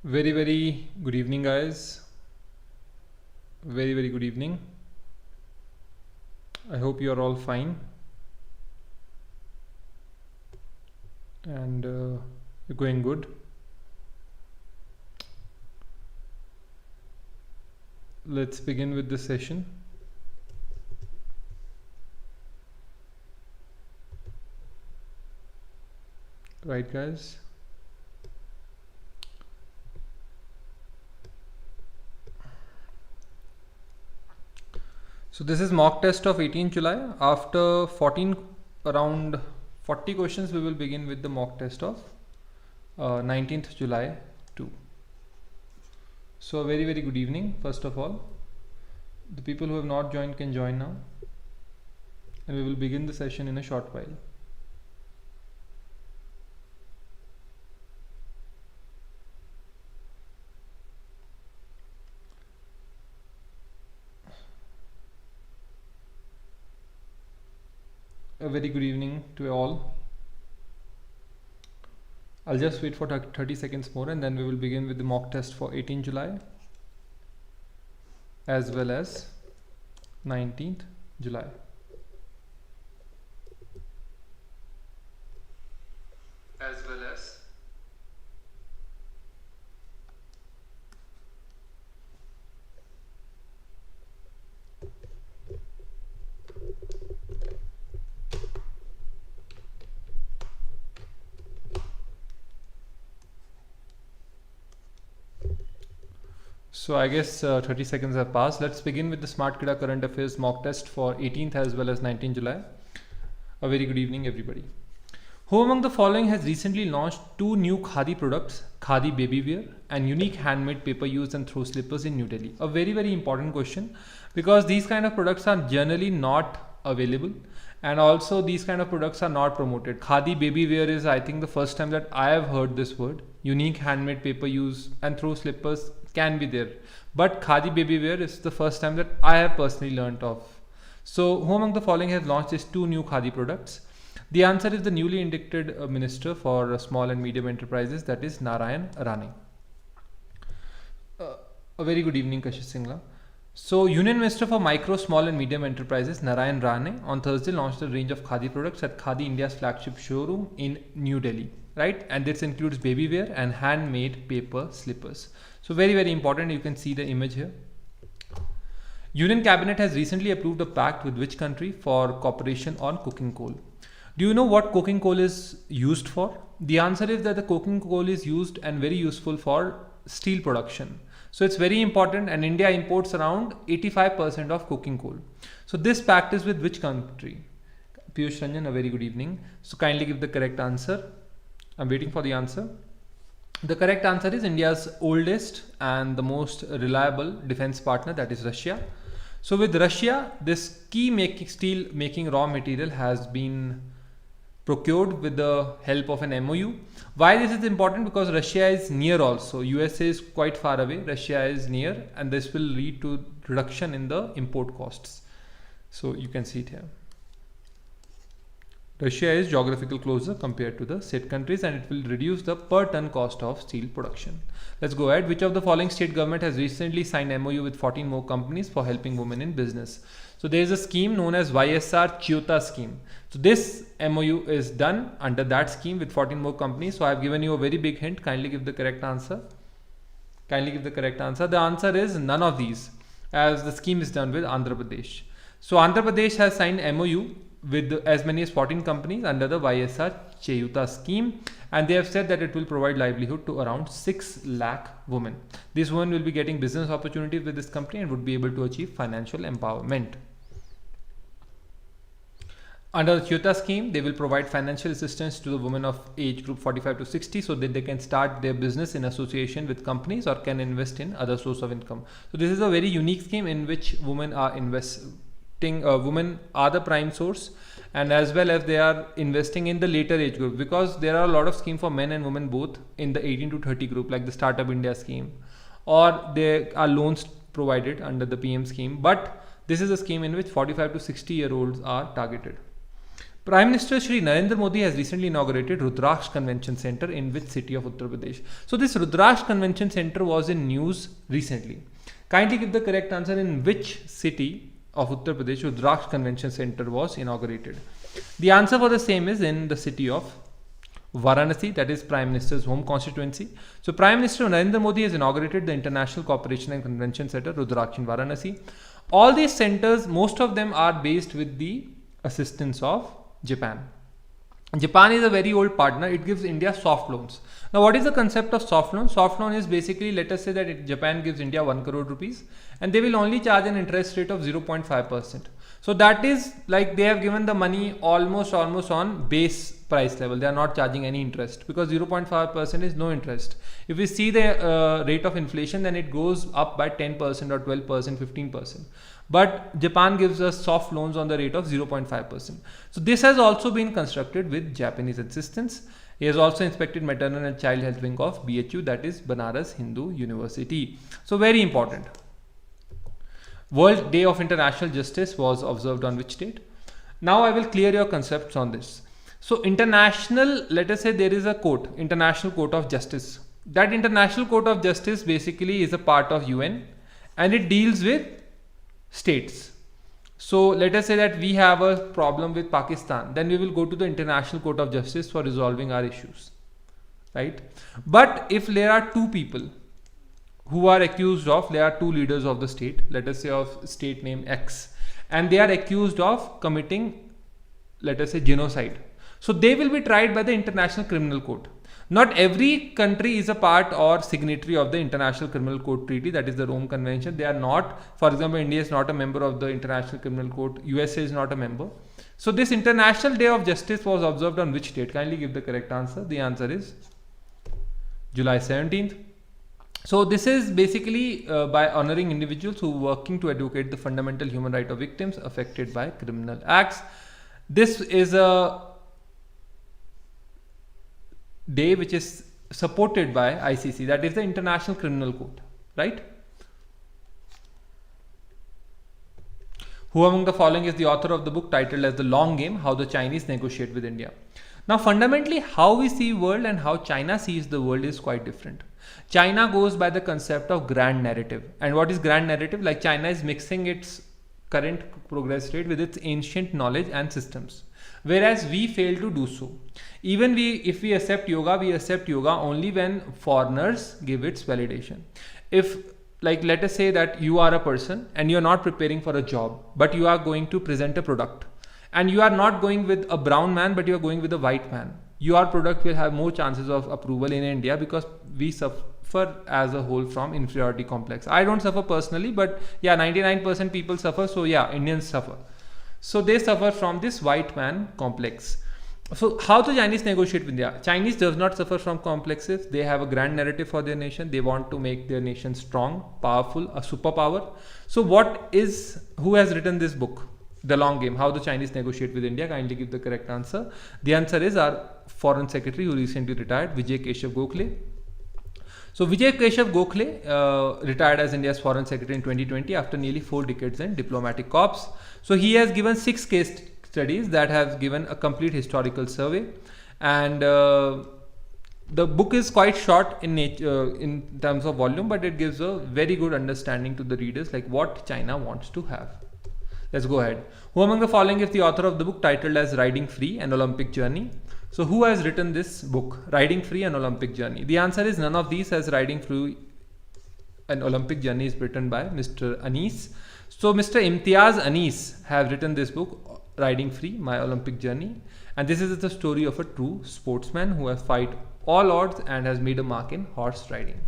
Very good evening, guys. Very good evening. I hope you are all fine and you're going good. Let's begin with the session. Right, guys. So this is mock test of 18th July. After around 40 questions, we will begin with the mock test of 19th July too. So a very good evening. First of all, the people who have not joined can join now, and we will begin the session in a short while. A very good evening to all. I'll just wait for 30 seconds more and then we will begin with the mock test for 18th July as well as 19th July. So I guess 30 seconds have passed. Let's begin with the Smartkeeda current affairs mock test for 18th as well as 19th July. A very good evening, everybody. Who among the following has recently launched two new Khadi products, Khadi baby wear and unique handmade paper use and throw slippers in New Delhi? A very important question, because these kind of products are generally not available, and also these kind of products are not promoted. Khadi baby wear is, I think, the first time that I have heard this word. Unique handmade paper use and throw slippers can be there, but Khadi baby wear is the first time that I have personally learnt of. So who among the following has launched these two new Khadi products? The answer is the newly inducted Minister for Small and Medium Enterprises, that is Narendra Rane. A very good evening, Kashish Singla. So Union Minister for Micro, Small and Medium Enterprises Narendra Rane on Thursday launched a range of Khadi products at Khadi India's flagship showroom in New Delhi, right? And this includes baby wear and handmade paper slippers. So very important. You can see the image here. Union Cabinet has recently approved a pact with which country for cooperation on coking coal? Do you know what coking coal is used for? The answer is that the coking coal is used and very useful for steel production. So it's very important, and India imports around 85% of coking coal. So this pact is with which country? Piyush Ranjan, a very good evening. So kindly give the correct answer. I'm waiting for the answer. The correct answer is India's oldest and the most reliable defense partner, that is Russia. So with Russia, this key steel making raw material has been procured with the help of an MOU. Why this is important? Because Russia is near also. USA is quite far away, Russia is near, and this will lead to reduction in the import costs. So you can see it here. Russia is geographical closer compared to the said countries, and it will reduce the per ton cost of steel production. Let's go ahead. Which of the following state government has recently signed MOU with 14 more companies for helping women in business? So there is a scheme known as YSR Chyota scheme. So this MOU is done under that scheme with 14 more companies. So I have given you a very big hint. Kindly give the correct answer. The answer is none of these, as the scheme is done with Andhra Pradesh. So Andhra Pradesh has signed MOU with as many as 14 companies under the YSR Chyota scheme, and they have said that it will provide livelihood to around 6 lakh women. These women will be getting business opportunities with this company and would be able to achieve financial empowerment. Under the Chyota scheme, they will provide financial assistance to the women of age group 45 to 60 so that they can start their business in association with companies or can invest in other source of income. So this is a very unique scheme in which women are women are the prime source, and as well as they are investing in the later age group, because there are a lot of schemes for men and women both in the 18 to 30 group, like the Startup India scheme, or there are loans provided under the PM scheme, but this is a scheme in which 45 to 60 year olds are targeted. Prime Minister Sri Narendra Modi has recently inaugurated Rudraksha Convention Center in which city of Uttar Pradesh? So this Rudraksha Convention Center was in news recently. Kindly give the correct answer in which city of Uttar Pradesh Rudraksha Convention Center was inaugurated. The answer for the same is in the city of Varanasi, that is Prime Minister's home constituency. So Prime Minister Narendra Modi has inaugurated the International Cooperation and Convention Center Rudraksha in Varanasi. All these centers, most of them are based with the assistance of Japan. Japan is a very old partner. It gives India soft loans. Now, what is the concept of soft loan? Soft loan is basically, let us say that Japan gives India 1 crore rupees and they will only charge an interest rate of 0.5%. So that is like they have given the money almost on base price level. They are not charging any interest because 0.5% is no interest. If we see the rate of inflation, then it goes up by 10% or 12%, 15%. But Japan gives us soft loans on the rate of 0.5%. So this has also been constructed with Japanese assistance. He has also inspected maternal and child health wing of BHU, that is Banaras Hindu University. So very important. World Day of International Justice was observed on which date? Now I will clear your concepts on this. So international, let us say there is a court, International Court of Justice. That International Court of Justice basically is a part of UN and it deals with states. So let us say that we have a problem with Pakistan, then we will go to the International Court of Justice for resolving our issues, right? But if there are two people who are accused of, there are two leaders of the state, let us say of state name X, and they are accused of committing, let us say, genocide. So they will be tried by the International Criminal Court. Not every country is a part or signatory of the International Criminal Court Treaty, that is the Rome Convention. They are not, for example, India is not a member of the International Criminal Court, USA is not a member. So this International Day of Justice was observed on which date? Kindly give the correct answer. The answer is July 17th. So this is basically by honoring individuals who are working to advocate the fundamental human right of victims affected by criminal acts. This is a day which is supported by ICC, that is the International Criminal Court, right? Who among the following is the author of the book titled as The Long Game, How the Chinese Negotiate with India? Now fundamentally how we see world and how China sees the world is quite different. China goes by the concept of grand narrative. And what is grand narrative? Like China is mixing its current progress rate with its ancient knowledge and systems. Whereas we fail to do so. Even if we accept yoga only when foreigners give its validation. If, like, let us say that you are a person and you are not preparing for a job, but you are going to present a product, and you are not going with a brown man, but you are going with a white man, your product will have more chances of approval in India because we suffer as a whole from inferiority complex. I don't suffer personally, but yeah, 99% people suffer. So yeah, Indians suffer. So they suffer from this white man complex. So how the Chinese negotiate with India? Chinese does not suffer from complexes. They have a grand narrative for their nation. They want to make their nation strong, powerful, a superpower. So who has written this book? The Long Game, How the Chinese Negotiate with India. Kindly give the correct answer. The answer is our Foreign Secretary who recently retired, Vijay Keshav Gokhale. So Vijay Keshav Gokhale retired as India's Foreign Secretary in 2020 after nearly 4 decades in diplomatic corps. So he has given 6 case studies that have given a complete historical survey, and the book is quite short in nature in terms of volume, but it gives a very good understanding to the readers like what China wants to have. Let's go ahead. Who among the following is the author of the book titled as Riding Free, An Olympic Journey? So who has written this book, Riding Free, An Olympic Journey? The answer is none of these, as Riding Free, An Olympic Journey is written by Mr. Anis. So Mr. Imtiaz Anis have written this book, Riding Free, My Olympic Journey. And this is the story of a true sportsman who has fight all odds and has made a mark in horse riding.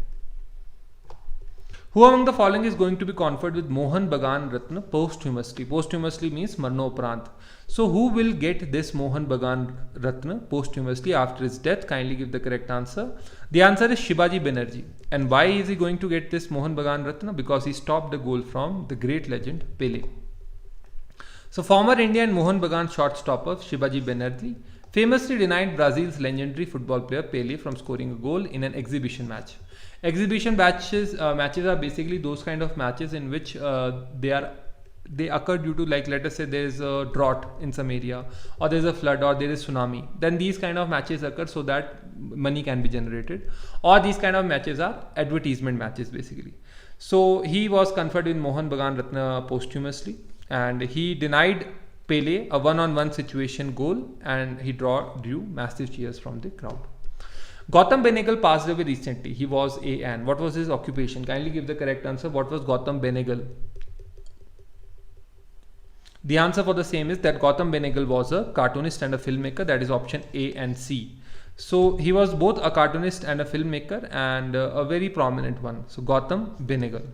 Who among the following is going to be conferred with Mohan Bagan Ratna posthumously? Posthumously means Marnoprant. So who will get this Mohan Bagan Ratna posthumously after his death? Kindly give the correct answer. The answer is Shivaji Banerjee. And why is he going to get this Mohan Bagan Ratna? Because he stopped the goal from the great legend Pele. So former Indian Mohan Bagan shortstopper Shivaji Banerjee famously denied Brazil's legendary football player Pele from scoring a goal in an exhibition match. Exhibition matches are basically those kind of matches in which they are they occur due to, like, let us say there is a drought in some area, or there is a flood, or there is tsunami, then these kind of matches occur so that money can be generated, or these kind of matches are advertisement matches basically. So he was conferred with Mohan Bagan Ratna posthumously, and he denied Pele a one-on-one situation goal, and he drew massive cheers from the crowd. Gautam Benegal passed away recently. He was AN. What was his occupation? Kindly give the correct answer. What was Gautam Benegal? The answer for the same is that Gautam Benegal was a cartoonist and a filmmaker. That is option A and C. So he was both a cartoonist and a filmmaker, and a very prominent one. So Gautam Benegal.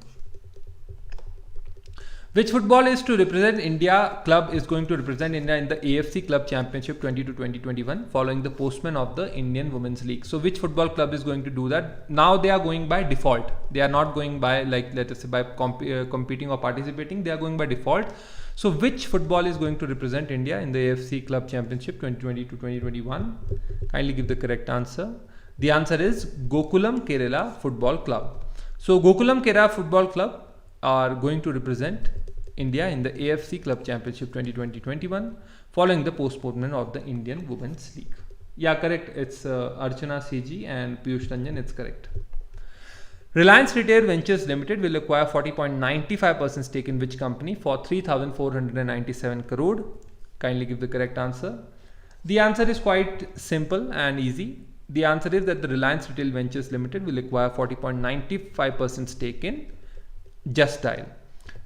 Which football is to represent India club is going to represent India in the AFC Club Championship 2020-2021 following the postman of the Indian Women's League. So which football club is going to do that? Now they are going by default. They are not going by, like, let us say, by competing or participating. They are going by default. So which football is going to represent India in the AFC Club Championship 2020-2021? Kindly give the correct answer. The answer is Gokulam Kerala Football Club. So Gokulam Kerala Football Club are going to represent India in the AFC Club Championship 2020-21 following the postponement of the Indian Women's League. Yeah, correct. It's Archana CG and Piyush Ranjan. It's correct. Reliance Retail Ventures Limited will acquire 40.95% stake in which company for 3,497 crore? Kindly give the correct answer. The answer is quite simple and easy. The answer is that the Reliance Retail Ventures Limited will acquire 40.95% stake in Just Dial.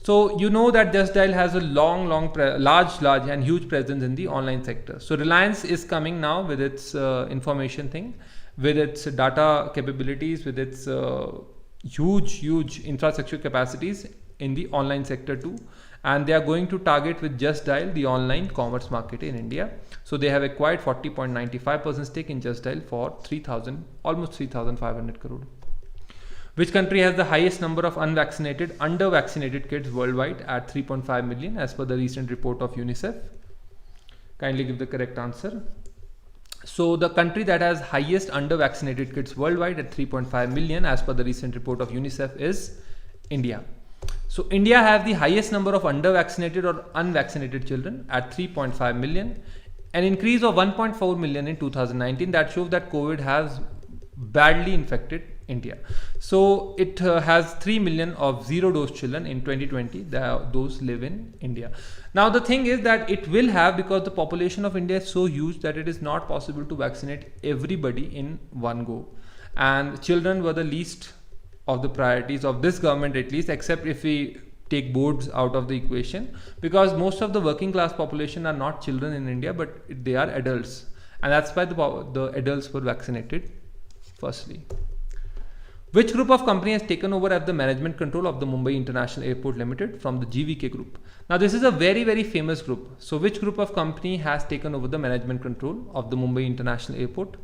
So you know that Just Dial has a large and huge presence in the online sector. So Reliance is coming now with its information thing, with its data capabilities, with its huge infrastructure capacities in the online sector too. And they are going to target with Just Dial the online commerce market in India. So they have acquired 40.95% stake in Just Dial for almost 3,500 crore. Which country has the highest number of under-vaccinated kids worldwide at 3.5 million as per the recent report of UNICEF? Kindly give the correct answer. So the country that has highest under-vaccinated kids worldwide at 3.5 million as per the recent report of UNICEF is India. So India has the highest number of under-vaccinated or unvaccinated children at 3.5 million, an increase of 1.4 million in 2019. That shows that COVID has badly infected India. So it has 3 million of zero-dose children in 2020. Those live in India. Now the thing is that it will have, because the population of India is so huge that it is not possible to vaccinate everybody in one go. And children were the least of the priorities of this government, at least, except if we take boards out of the equation, because most of the working class population are not children in India, but they are adults. And that's why the adults were vaccinated firstly. Which group of companies has taken over as the management control of the Mumbai International Airport Limited from the GVK group? Now this is a very famous group. So which group of company has taken over the management control of the Mumbai International Airport?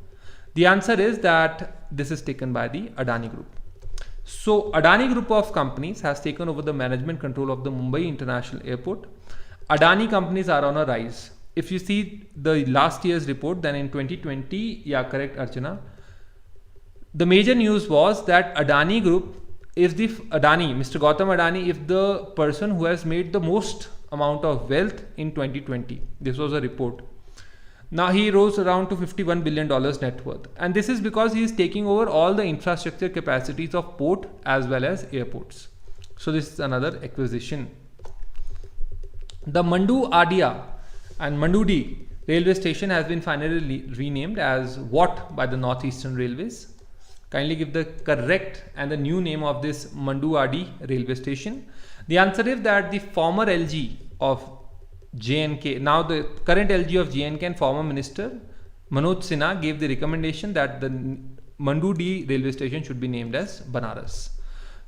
The answer is that this is taken by the Adani group. So Adani group of companies has taken over the management control of the Mumbai International Airport. Adani companies are on a rise. If you see the last year's report, then in 2020, yeah, correct, Archana. The major news was that Adani Group is Mr. Gautam Adani is the person who has made the most amount of wealth in 2020. This was a report. Now he rose around to $51 billion net worth. And this is because he is taking over all the infrastructure capacities of port as well as airports. So this is another acquisition. The Mandu Adia and Mandudi railway station has been finally renamed as what by the Northeastern Railways? Kindly give the correct and the new name of this Manduadi railway station. The answer is that the former LG of JNK, now the current LG of JNK and former Minister Manoj Sinha gave the recommendation that the Manduadi railway station should be named as Banaras.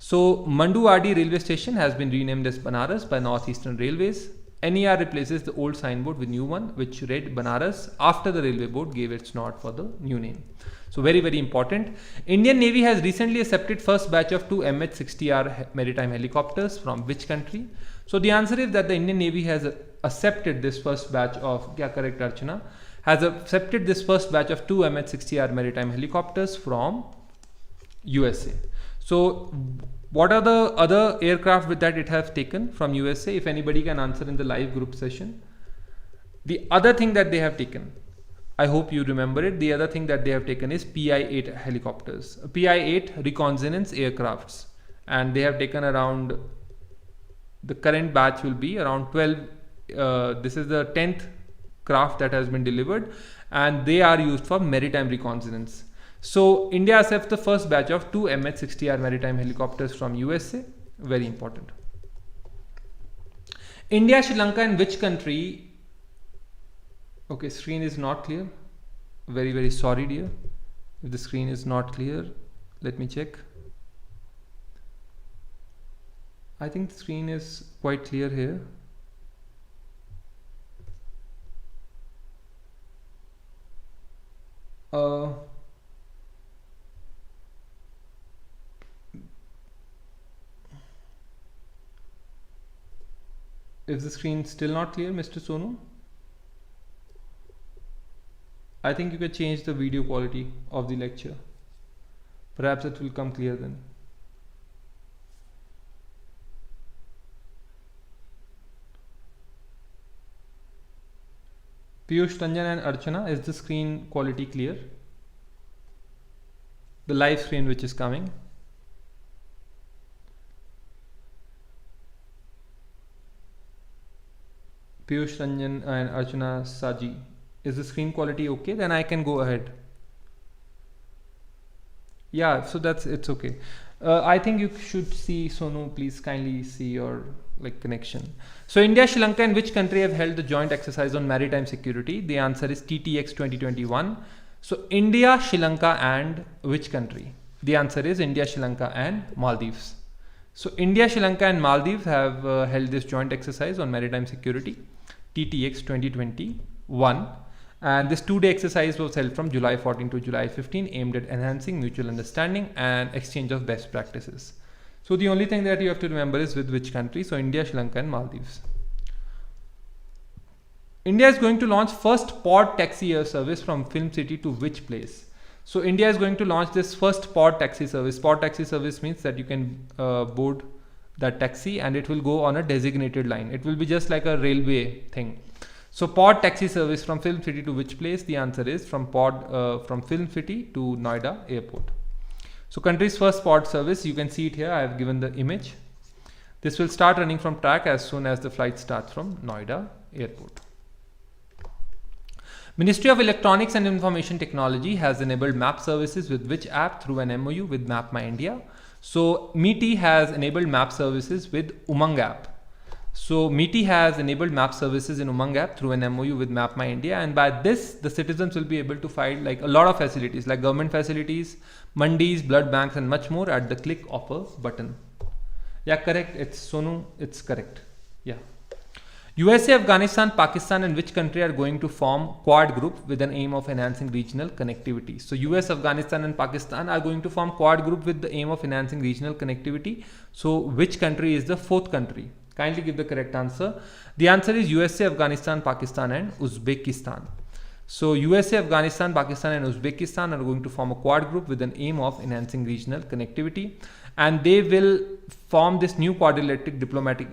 So Manduadi railway station has been renamed as Banaras by Northeastern Railways. NER replaces the old signboard with new one which read Banaras after the railway board gave its nod for the new name. So very important. Indian Navy has recently accepted first batch of 2 MH-60R maritime helicopters from which country? So the answer is that the Indian Navy has accepted this first batch of, correct Archana, has accepted this first batch of 2 MH-60R maritime helicopters from USA. So What are the other aircraft with that it has taken from USA? If anybody can answer in the live group session. The other thing that they have taken, I hope you remember it. The other thing that they have taken is PI-8 helicopters, PI-8 reconnaissance aircrafts, and they have taken around, the current batch will be around 12. This is the 10th craft that has been delivered, and they are used for maritime reconnaissance. So India accepts the first batch of 2 MH-60R maritime helicopters from USA. Very important. India, Sri Lanka, and which country? Okay, screen is not clear. Very, very sorry, dear. If the screen is not clear, let me check. I think the screen is quite clear here. Is the screen still not clear, Mr. Sonu? I think you can change the video quality of the lecture. Perhaps it will come clear then. Piyush, Ranjan and Archana, is the screen quality clear? The live screen which is coming. Piyush, Ranjan and Archana Saji. Is the screen quality okay? Then I can go ahead. Yeah, so it's okay. I think you should see, Sonu, please kindly see your connection. So India, Sri Lanka and which country have held the joint exercise on maritime security? The answer is TTX 2021. So India, Sri Lanka and which country? The answer is India, Sri Lanka and Maldives. So India, Sri Lanka and Maldives have held this joint exercise on maritime security, TTX 2021. And this 2-day exercise was held from July 14 to July 15, aimed at enhancing mutual understanding and exchange of best practices. So the only thing that you have to remember is with which country. So India, Sri Lanka and Maldives. India is going to launch first pod taxi air service from Film City to which place? So India is going to launch this first pod taxi service. Pod taxi service means that you can board that taxi and it will go on a designated line. It will be just like a railway thing. So pod taxi service from Film City to which place? The answer is from Film City to Noida Airport. So country's first pod service, you can see it here. I have given the image. This will start running from track as soon as the flight starts from Noida Airport. Ministry of Electronics and Information Technology has enabled map services with which app through an MOU with Map My India? So MeitY has enabled map services with Umang app. So MeitY has enabled map services in Umang app through an MOU with Map My India, and by this the citizens will be able to find a lot of facilities like government facilities, mandis, blood banks and much more at the click of a button. Yeah, correct. It's Sonu. It's correct. Yeah. USA, Afghanistan, Pakistan and which country are going to form Quad group with an aim of enhancing regional connectivity? So US, Afghanistan and Pakistan are going to form Quad group with the aim of enhancing regional connectivity. So which country is the fourth country? Kindly give the correct answer. The answer is USA, Afghanistan, Pakistan and Uzbekistan. So USA, Afghanistan, Pakistan and Uzbekistan are going to form a Quad group with an aim of enhancing regional connectivity, and they will form this new quadrilateral diplomatic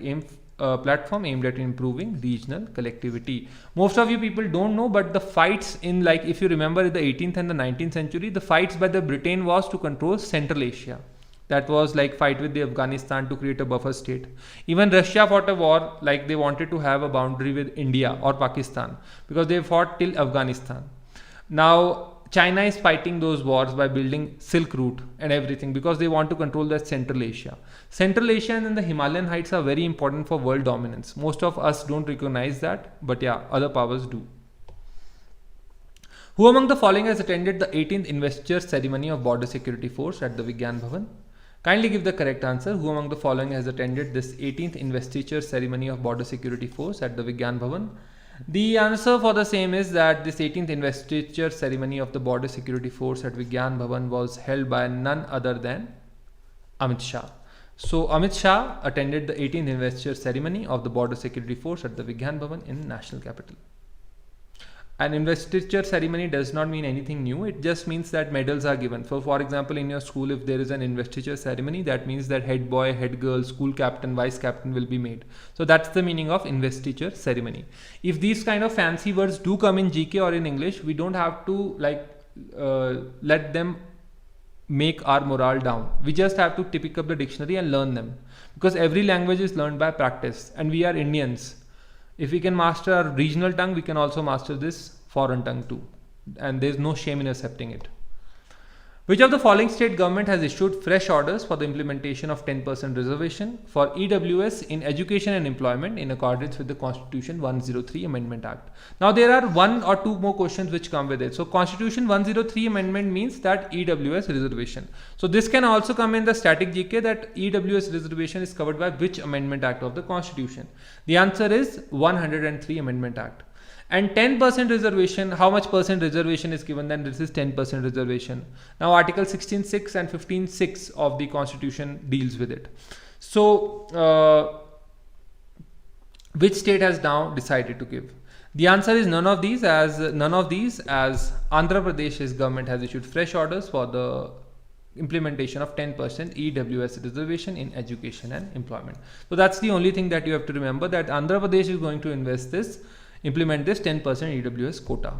platform aimed at improving regional connectivity. Most of you people don't know, but the fights in if you remember in the 18th and the 19th century, the fights by the Britain was to control Central Asia. That was fight with the Afghanistan to create a buffer state. Even Russia fought a war, they wanted to have a boundary with India or Pakistan because they fought till Afghanistan. Now China is fighting those wars by building Silk Route and everything because they want to control that Central Asia. Central Asia and the Himalayan heights are very important for world dominance. Most of us don't recognize that, but yeah, other powers do. Who among the following has attended the 18th investiture ceremony of Border Security Force at the Vigyan Bhavan? Kindly give the correct answer. Who among the following has attended this 18th investiture ceremony of Border Security Force at the Vigyan Bhavan? The answer for the same is that this 18th investiture ceremony of the Border Security Force at Vigyan Bhavan was held by none other than Amit Shah. So Amit Shah attended the 18th investiture ceremony of the Border Security Force at the Vigyan Bhavan in National Capital. An investiture ceremony does not mean anything new. It just means that medals are given. So for example, in your school, if there is an investiture ceremony, that means that head boy, head girl, school captain, vice captain will be made. So that's the meaning of investiture ceremony. If these kind of fancy words do come in GK or in English, we don't have to let them make our morale down. We just have to pick up the dictionary and learn them, because every language is learned by practice, and we are Indians. If we can master our regional tongue, we can also master this foreign tongue too. And there's no shame in accepting it. Which of the following state government has issued fresh orders for the implementation of 10% reservation for EWS in education and employment in accordance with the Constitution 103 Amendment Act? Now there are one or two more questions which come with it. So Constitution 103 Amendment means that EWS reservation. So this can also come in the static GK, that EWS reservation is covered by which Amendment Act of the Constitution? The answer is 103 Amendment Act. And 10% reservation, how much percent reservation is given? Then this is 10% reservation. Now Article 16.6 and 15.6 of the Constitution deals with it. So which state has now decided to give? The answer is none of these, as Andhra Pradesh's government has issued fresh orders for the implementation of 10% EWS reservation in education and employment. So that's the only thing that you have to remember, that Andhra Pradesh is going to implement this 10% EWS quota.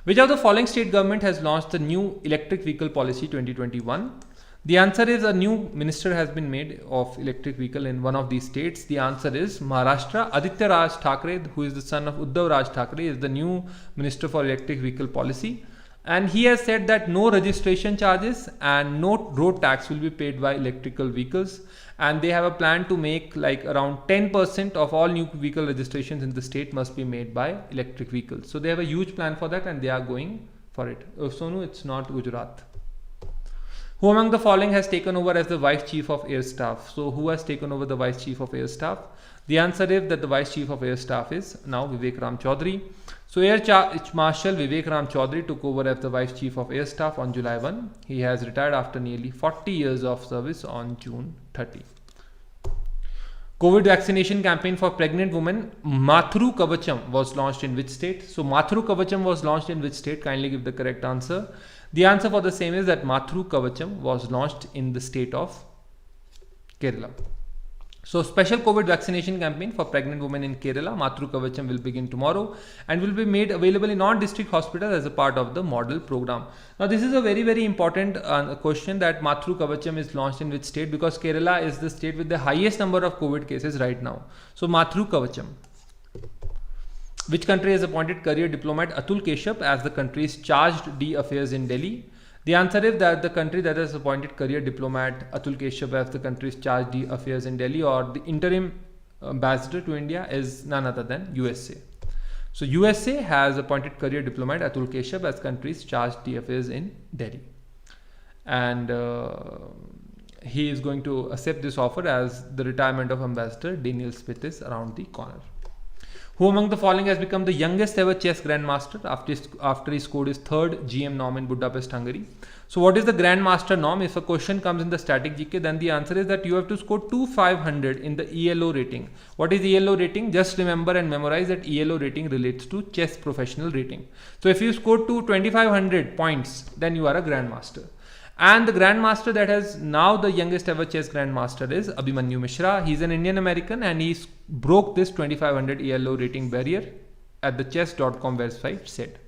Which of the following state government has launched the new electric vehicle policy 2021? The answer is a new minister has been made of electric vehicle in one of these states. The answer is Maharashtra. Aditya Raj Thackeray, who is the son of Uddhav Raj Thackeray, is the new minister for electric vehicle policy. And he has said that no registration charges and no road tax will be paid by electrical vehicles. And they have a plan to make like around 10% of all new vehicle registrations in the state must be made by electric vehicles. So they have a huge plan for that, and they are going for it. Oh, Sonu, it's not Gujarat. Who among the following has taken over as the Vice Chief of Air Staff? So who has taken over the Vice Chief of Air Staff? The answer is that the Vice Chief of Air Staff is now Vivek Ram Chaudhary. So Air Marshal Vivek Ram Chaudhary took over as the Vice Chief of Air Staff on July 1. He has retired after nearly 40 years of service on June 30. COVID vaccination campaign for pregnant women Matru Kavacham was launched in which state? So Matru Kavacham was launched in which state? Kindly give the correct answer. The answer for the same is that Matru Kavacham was launched in the state of Kerala. So special COVID vaccination campaign for pregnant women in Kerala, Matru Kavacham, will begin tomorrow and will be made available in all district hospitals as a part of the model program. Now this is a very, very important question, that Matru Kavacham is launched in which state, because Kerala is the state with the highest number of COVID cases right now. So Matru Kavacham. Which country has appointed career diplomat Atul Keshav as the country's chargé d'affaires in Delhi? The answer is that the country that has appointed career diplomat Atul Keshav as the country's chargé d'affaires in Delhi, or the interim ambassador to India, is none other than USA. So USA has appointed career diplomat Atul Keshav as country's chargé d'affaires in Delhi. And he is going to accept this offer as the retirement of Ambassador Daniel Smith is around the corner. Who among the following has become the youngest ever chess grandmaster after he scored his third GM norm in Budapest, Hungary? So what is the grandmaster norm? If a question comes in the static GK, then the answer is that you have to score 2500 in the ELO rating. What is ELO rating? Just remember and memorize that ELO rating relates to chess professional rating. So if you score 2500 points, then you are a grandmaster. And the grandmaster that has now the youngest ever chess grandmaster is Abhimanyu Mishra. He's an Indian American, and he broke this 2500 ELO rating barrier at the chess.com website said.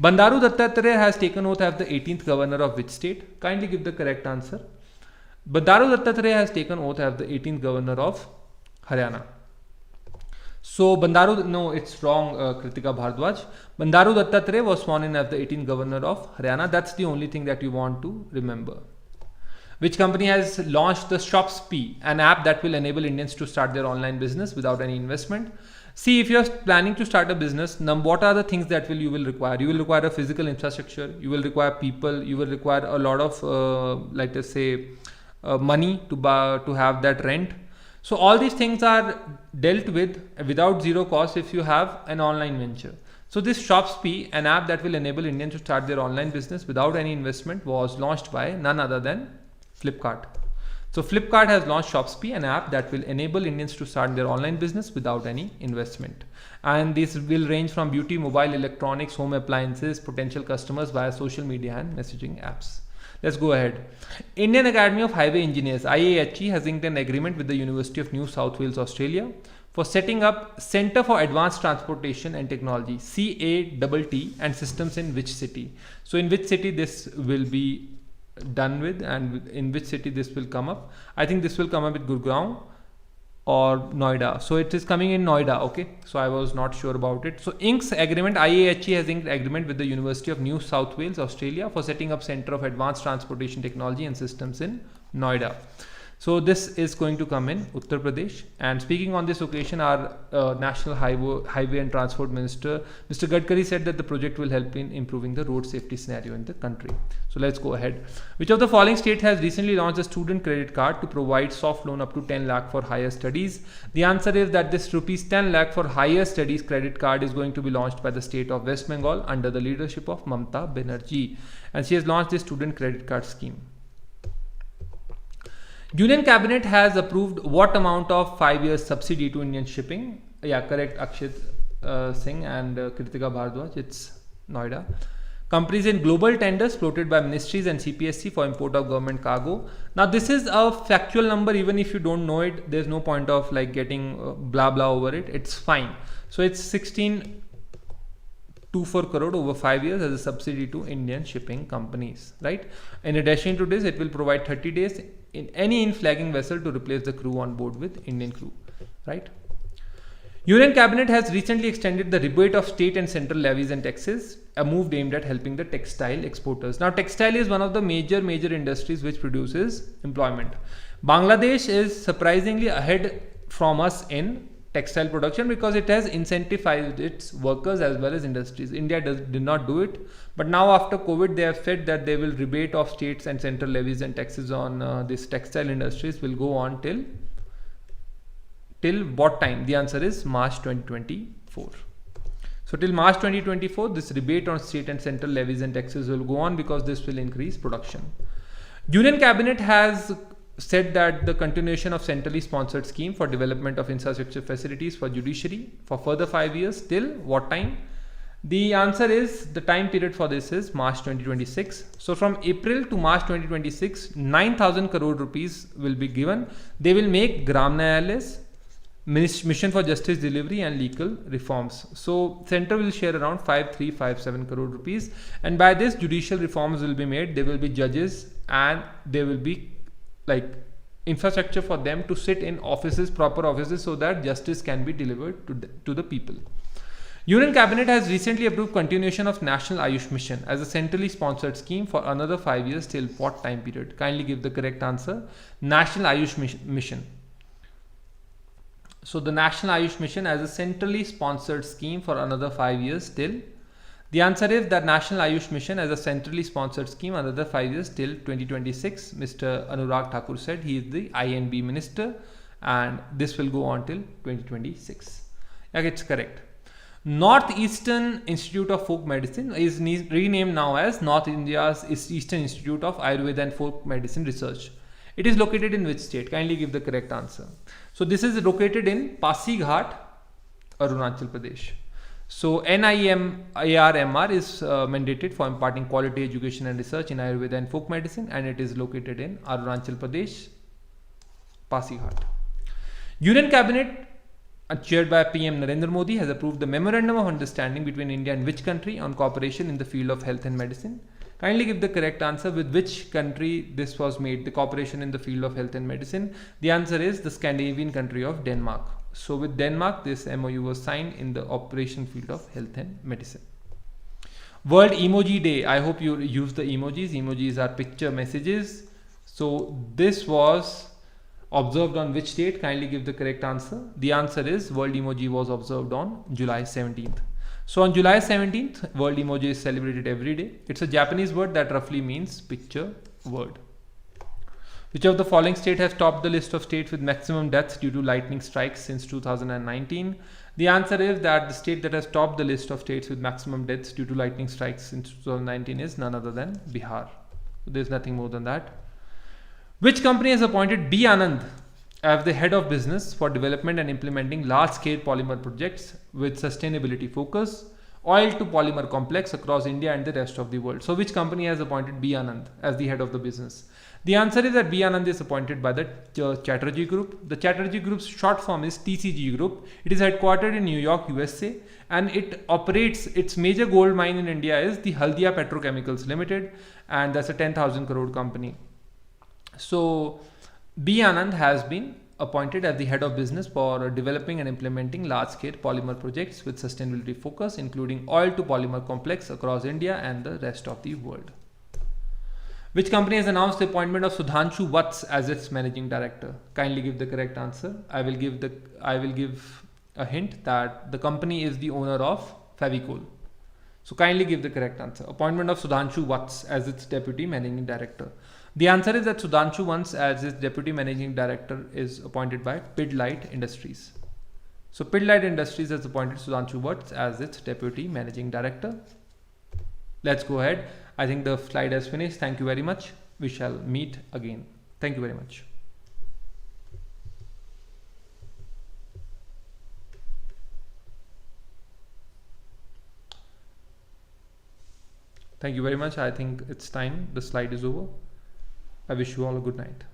Bandaru Dattatreya has taken oath as the 18th governor of which state? Kindly give the correct answer. Bandaru Dattatreya has taken oath as the 18th governor of Haryana. So Bandaru, no, it's wrong, Kritika Bhardwaj. Bandaru Dattatreya was sworn in as the 18th governor of Haryana. That's the only thing that you want to remember. Which company has launched the ShopSpee, an app that will enable Indians to start their online business without any investment? See, if you're planning to start a business, what are the things that you will require? You will require a physical infrastructure, you will require people, you will require a lot of, let us say, money to have that rent. So all these things are dealt with without zero cost if you have an online venture. So this ShopSpee, an app that will enable Indians to start their online business without any investment, was launched by none other than Flipkart. So Flipkart has launched Shopspe, an app that will enable Indians to start their online business without any investment. And this will range from beauty, mobile electronics, home appliances, potential customers via social media and messaging apps. Let's go ahead. Indian Academy of Highway Engineers (IAHE) has inked an agreement with the University of New South Wales, Australia, for setting up Centre for Advanced Transportation and Technology (CATT) and systems in which city? So in which city this will be done with, and in which city this will come up? I think this will come up with Gurgaon or Noida. So it is coming in Noida. Okay, so I was not sure about it. So inks agreement, IAHE has inked agreement with the University of New South Wales, Australia, for setting up Centre of Advanced Transportation Technology and Systems in Noida. So this is going to come in Uttar Pradesh. And speaking on this occasion, our National Highway and Transport Minister, Mr. Gadkari, said that the project will help in improving the road safety scenario in the country. So let's go ahead. Which of the following state has recently launched a student credit card to provide soft loan up to 10 lakh for higher studies? The answer is that this rupees 10 lakh for higher studies credit card is going to be launched by the state of West Bengal under the leadership of Mamata Banerjee. And she has launched this student credit card scheme. Union Cabinet has approved what amount of 5 years subsidy to Indian shipping? Yeah, correct, Akshit Singh and Kritika Bhardwaj. It's Noida. Companies in global tenders floated by ministries and CPSC for import of government cargo. Now this is a factual number. Even if you don't know it, there's no point of like getting blah blah over it. It's fine. So it's 1624 crore over 5 years as a subsidy to Indian shipping companies, right? In addition to this, it will provide 30 days in any in-flagging vessel to replace the crew on board with Indian crew, right? Union Cabinet has recently extended the rebate of state and central levies and taxes, a move aimed at helping the textile exporters. Now, textile is one of the major industries which produces employment. Bangladesh is surprisingly ahead from us in textile production because it has incentivized its workers as well as industries. India did not do it, but now after COVID, they have said that they will rebate of states and central levies and taxes on this textile industries will go on till what time? The answer is March 2024. So till March 2024, this rebate on state and central levies and taxes will go on because this will increase production. Union Cabinet has said that the continuation of centrally sponsored scheme for development of infrastructure facilities for judiciary for further 5 years till what time? The answer is, the time period for this is March 2026. So from April to March 2026, 9,000 crore rupees will be given. They will make Gram Nyayalas, Mission for Justice Delivery and legal reforms. So center will share around 5357 crore rupees, and by this judicial reforms will be made. There will be judges and there will be like infrastructure for them to sit in offices, proper offices, so that justice can be delivered to the people. Union Cabinet has recently approved continuation of National Ayush Mission as a centrally sponsored scheme for another 5 years till what time period? Kindly give the correct answer. National Ayush Mission. So the National Ayush Mission as a centrally sponsored scheme for another 5 years till. The answer is that National Ayush Mission as a centrally sponsored scheme another 5 years till 2026. Mr. Anurag Thakur said he is the INB minister, and this will go on till 2026. Yeah, it's correct. Northeastern Institute of Folk Medicine is renamed now as North India's Eastern Institute of Ayurveda and Folk Medicine Research. It is located in which state? Kindly give the correct answer. So this is located in Pasighat, Arunachal Pradesh. So NIMARMR is mandated for imparting quality education and research in Ayurveda and folk medicine, and it is located in Arunachal Pradesh, Pasighat. Union Cabinet, chaired by PM Narendra Modi, has approved the Memorandum of Understanding between India and which country on cooperation in the field of health and medicine? Kindly give the correct answer. With which country this was made, the cooperation in the field of health and medicine? The answer is the Scandinavian country of Denmark. So with Denmark, this MOU was signed in the operation field of health and medicine. World Emoji Day. I hope you use the emojis. Emojis are picture messages. So this was observed on which date? Kindly give the correct answer. The answer is World Emoji was observed on July 17th. So on July 17th, World Emoji is celebrated every day. It's a Japanese word that roughly means picture word. Which of the following state has topped the list of states with maximum deaths due to lightning strikes since 2019? The answer is that the state that has topped the list of states with maximum deaths due to lightning strikes since 2019 is none other than Bihar. There's nothing more than that. Which company has appointed B. Anand as the head of business for development and implementing large-scale polymer projects with sustainability focus, oil to polymer complex across India and the rest of the world? So which company has appointed B. Anand as the head of the business? The answer is that B. Anand is appointed by the Chatterjee Group. The Chatterjee Group's short form is TCG Group. It is headquartered in New York, USA, and it operates, its major gold mine in India is the Haldia Petrochemicals Limited, and that's a 10,000 crore company. So B. Anand has been appointed as the head of business for developing and implementing large-scale polymer projects with sustainability focus, including oil to polymer complex across India and the rest of the world. Which company has announced the appointment of Sudhanshu Vats as its managing director? Kindly give the correct answer. I will give a hint that the company is the owner of Fevicol. So kindly give the correct answer. Appointment of Sudhanshu Vats as its deputy managing director. The answer is that Sudhanshu Vats as its deputy managing director is appointed by Pidilite Industries. So Pidilite Industries has appointed Sudhanshu Vats as its deputy managing director. Let's go ahead. I think the slide has finished. Thank you very much. We shall meet again. Thank you very much. Thank you very much. I think it's time. The slide is over. I wish you all a good night.